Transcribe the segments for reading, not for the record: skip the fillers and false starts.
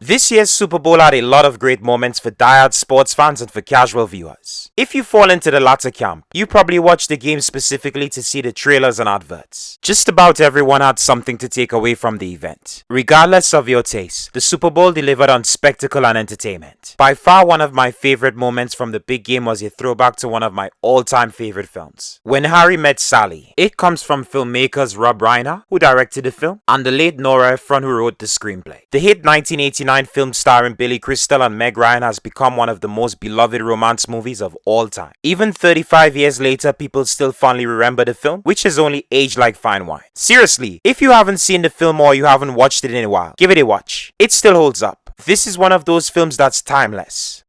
This year's Super Bowl had a lot of great moments for diehard sports fans and for casual viewers. If you fall into the latter camp, you probably watched the game specifically to see the trailers and adverts. Just about everyone had something to take away from the event. Regardless of your taste, the Super Bowl delivered on spectacle and entertainment. By far one of my favorite moments from the big game was a throwback to one of my all-time favorite films, When Harry Met Sally. It comes from filmmakers Rob Reiner, who directed the film, and the late Nora Ephron, who wrote the screenplay. The hit 1989 film starring Billy Crystal and Meg Ryan has become one of the most beloved romance movies of all time. Even 35 years later, people still fondly remember the film, which has only aged like fine wine. Seriously, if you haven't seen the film or you haven't watched it in a while, give it a watch. It still holds up. This is one of those films that's timeless.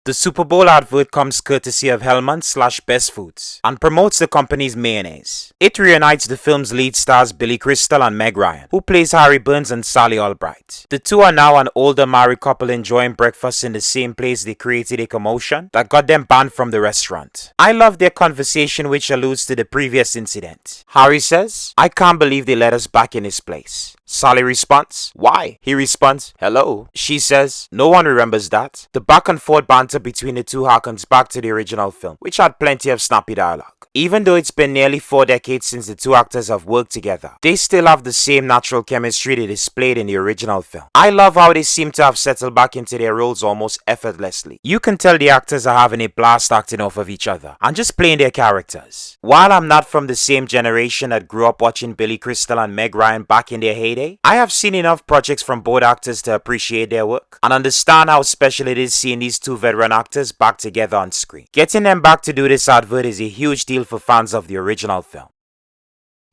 The Super Bowl advert comes courtesy of Hellman / Best Foods and promotes the company's mayonnaise. It reunites the film's lead stars Billy Crystal and Meg Ryan, who plays Harry Burns and Sally Albright. The two are now an older married couple enjoying breakfast in the same place they created a commotion that got them banned from the restaurant. I love their conversation, which alludes to the previous incident. Harry says, "I can't believe they let us back in this place." Sally responds, "Why?" He responds, "Hello." She says, "No one remembers that." The back and forth banter between the two harkens back to the original film, which had plenty of snappy dialogue. Even though it's been nearly 4 decades since the two actors have worked together, they still have the same natural chemistry they displayed in the original film. I love how they seem to have settled back into their roles almost effortlessly. You can tell the actors are having a blast acting off of each other and just playing their characters. While I'm not from the same generation that grew up watching Billy Crystal and Meg Ryan back in their heyday, I have seen enough projects from both actors to appreciate their work and understand how special it is seeing these two veteran actors back together on screen. Getting them back to do this advert is a huge deal for fans of the original film.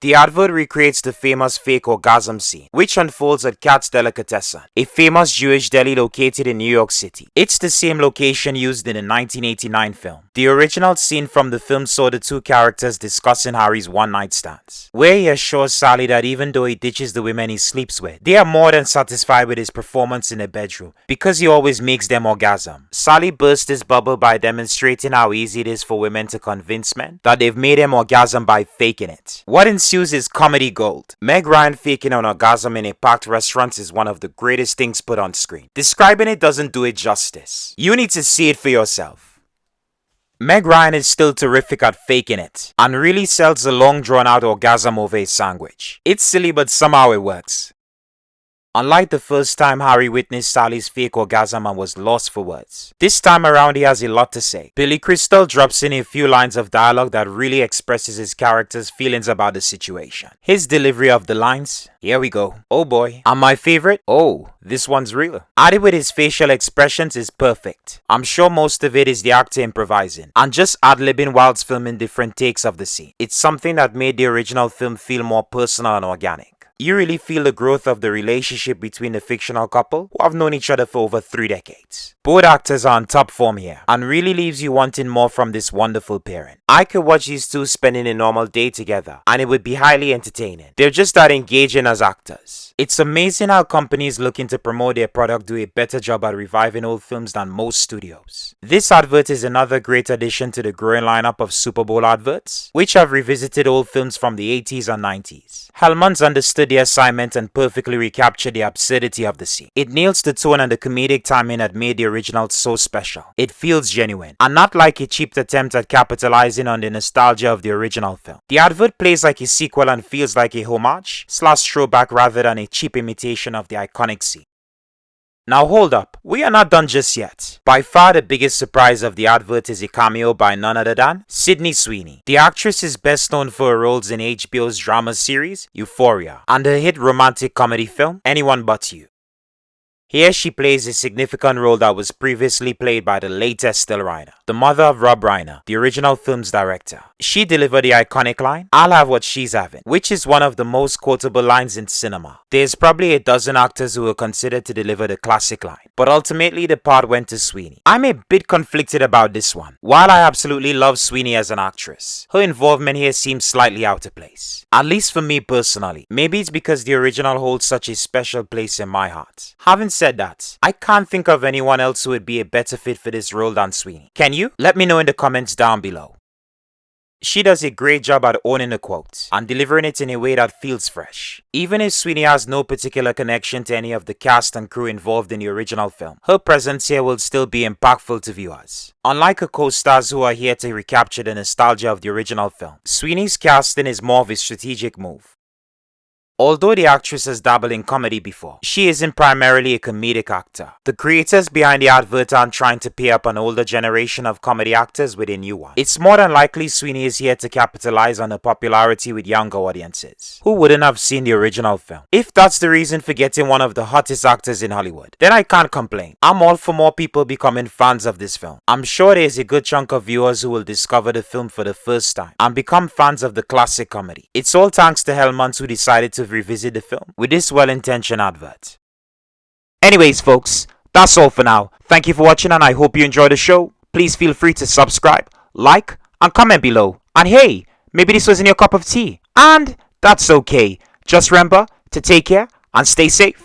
The advert recreates the famous fake orgasm scene, which unfolds at Katz Delicatessen, a famous Jewish deli located in New York City. It's the same location used in the 1989 film. The original scene from the film saw the two characters discussing Harry's one-night stands, where he assures Sally that even though he ditches the women he sleeps with, they are more than satisfied with his performance in the bedroom because he always makes them orgasm. Sally bursts this bubble by demonstrating how easy it is for women to convince men that they've made them orgasm by faking it. What ensues is comedy gold. Meg Ryan faking an orgasm in a packed restaurant is one of the greatest things put on screen. Describing it doesn't do it justice. You need to see it for yourself. Meg Ryan is still terrific at faking it and really sells a long drawn out orgasm over a sandwich. It's silly, but somehow it works. Unlike the first time Harry witnessed Sally's fake orgasm and was lost for words, this time around he has a lot to say. Billy Crystal drops in a few lines of dialogue that really expresses his character's feelings about the situation. His delivery of the lines, "Here we go, oh boy," and my favorite, "Oh, this one's real," added with his facial expressions is perfect. I'm sure most of it is the actor improvising and just ad-libbing whilst filming different takes of the scene. It's something that made the original film feel more personal and organic. You really feel the growth of the relationship between the fictional couple who have known each other for over 3 decades. Both actors are on top form here and really leaves you wanting more from this wonderful pairing. I could watch these two spending a normal day together and it would be highly entertaining. They're just that engaging as actors. It's amazing how companies looking to promote their product do a better job at reviving old films than most studios. This advert is another great addition to the growing lineup of Super Bowl adverts, which have revisited old films from the 80s and 90s. Hellmanns understood the assignment and perfectly recaptured the absurdity of the scene. It nails the tone and the comedic timing that made the original so special. It feels genuine and not like a cheap attempt at capitalizing on the nostalgia of the original film. The advert plays like a sequel and feels like a homage / throwback rather than a cheap imitation of the iconic scene. Now hold up, we are not done just yet. By far the biggest surprise of the advert is a cameo by none other than Sydney Sweeney. The actress is best known for her roles in HBO's drama series Euphoria and her hit romantic comedy film Anyone But You. Here she plays a significant role that was previously played by the late Estelle Reiner, the mother of Rob Reiner, the original film's director. She delivered the iconic line, "I'll have what she's having," which is one of the most quotable lines in cinema. There's probably a dozen actors who were considered to deliver the classic line, but ultimately the part went to Sweeney. I'm a bit conflicted about this one. While I absolutely love Sweeney as an actress, her involvement here seems slightly out of place. At least for me personally. Maybe it's because the original holds such a special place in my heart. Having said that, I can't think of anyone else who would be a better fit for this role than Sweeney. Can you? Let me know in the comments down below. She does a great job at owning the quote and delivering it in a way that feels fresh. Even if Sweeney has no particular connection to any of the cast and crew involved in the original film, her presence here will still be impactful to viewers. Unlike her co-stars who are here to recapture the nostalgia of the original film, Sweeney's casting is more of a strategic move. Although the actress has dabbled in comedy before, she isn't primarily a comedic actor. The creators behind the advert aren't trying to pair up an older generation of comedy actors with a new one. It's more than likely Sweeney is here to capitalize on her popularity with younger audiences, who wouldn't have seen the original film. If that's the reason for getting one of the hottest actors in Hollywood, then I can't complain. I'm all for more people becoming fans of this film. I'm sure there's a good chunk of viewers who will discover the film for the first time and become fans of the classic comedy. It's all thanks to Hellmanns who decided to revisit the film with this well-intentioned advert. Anyways folks, that's all for now. Thank you for watching and I hope you enjoyed the show. Please feel free to subscribe, like and comment below. And hey, maybe this wasn't your cup of tea. And that's okay. Just remember to take care and stay safe.